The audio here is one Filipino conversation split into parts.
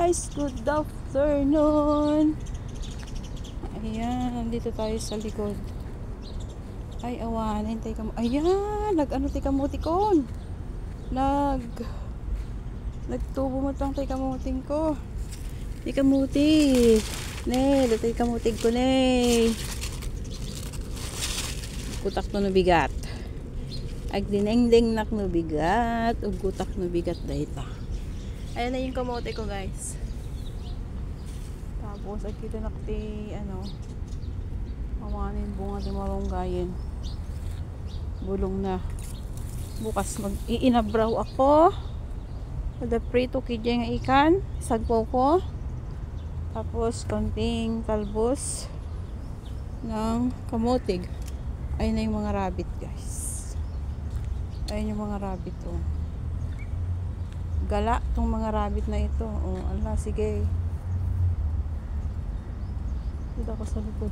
guys, good afternoon. Ayan, dito tayo sa likod. Ay, awan, hintay ka mo. Ayan, nag-ano tay kamutikon. Nagtubo mo tang tay kamuting ko. Tay kamuti. Ne, tay kamutig ko ne. Kutak no bigat. Ag dinengdeng nak no bigat, ug kutak no bigat dayta. Ayan na yung kamote ko, guys. Tapos ay kita nakti awanin bunga di marunggayin. Bulong na. Bukas mag-iinabraw ako. Ada prito kidya nga ikan, sagpo ko. Tapos konting talbos ng kamotig. Ayun na yung mga rabbit, guys. Ayun yung mga rabbit, oh. Gala tong mga rabbit na ito. Oh, ala, sige. Dito ako sa likod.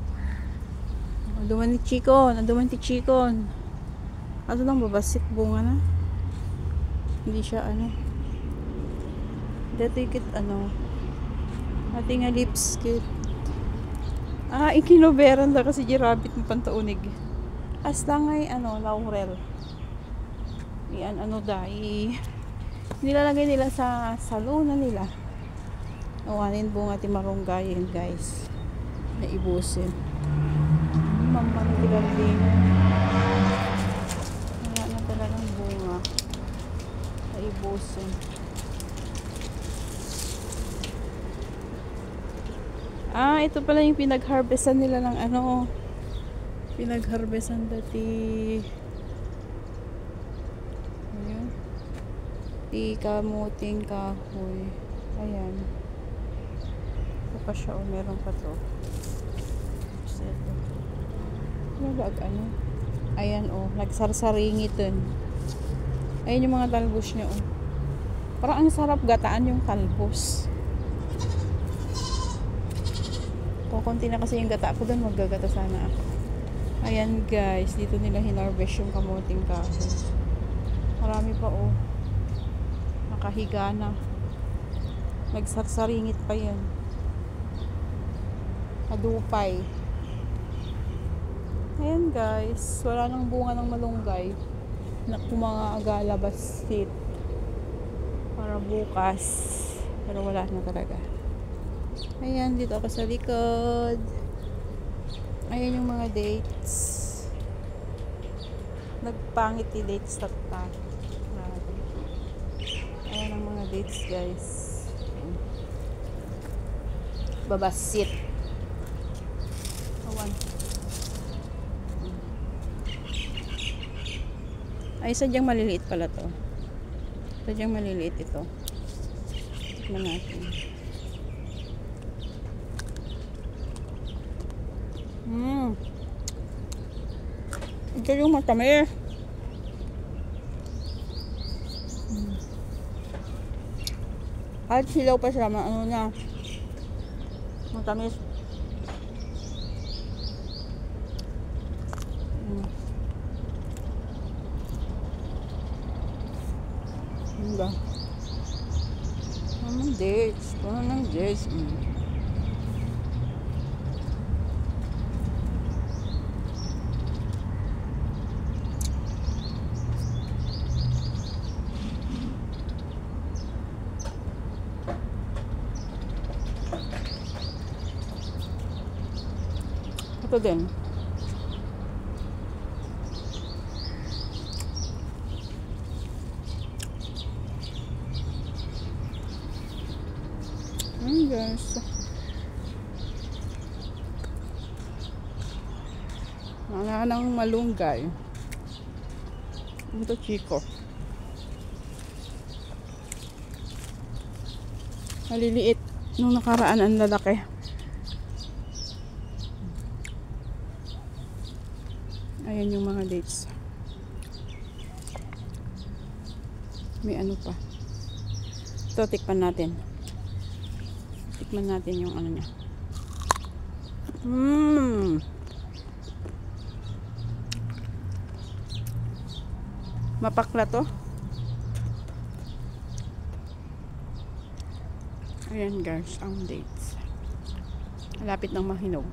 Anduman ni Chikon. Anduman ti Chikon. Ano nang babasit bunga na? Hindi siya Dito ikit ating lips kit. Ikinoberan na kasi di rabbit mo pantaunig. Hasta ngay laurel. Iyan nilalagay nila sa saluna nila. Awanin bunga ti marunggayin, guys. Naibusin. Mamang tigaling. Wala na talagang bunga. Naibusin. Ito pala yung pinag-harvestan nila ng pinag-harvestan dati. Ayan. Di kamuting kahoy. Ayan. Ito pa siya, meron pa to. Ayan, nagsarsaringit dun. Ayan yung mga talbos niya, Parang ang sarap gataan yung talbos. Konti na kasi yung gata ko dun, maggagata sana ako. Ayan, guys, dito nila hinarvest yung kamuting kahoy. Marami pa, nakahiga na. Nagsarsaringit pa yan. Adupay. Ayan, guys, wala nang bunga ng malunggay. Naku, mga agalabas seed para bukas, pero wala na talaga. Ayan, dito ako sa likod. Ayan yung mga dates. Nagpangit yung dates takta. Ayan ang mga dates, guys. Babasit. Awan. Ay, sadyang maliliit pala to. Sadyang maliliit ito. Tignan natin. Ito yung matamis. Kahit silaw pa siya, matamis. Diba? Dates. Puno ng dates. Ito din. Guys. Wala nang malunggay. Ito Chico. Maliliit. Nung nakaraan ang lalaki. Ayan yung mga dates. May pa. Ito, tikpan natin. Tikman natin yung niya. Mapakla to. Ayan guys, ang dates. Malapit ng mahinog.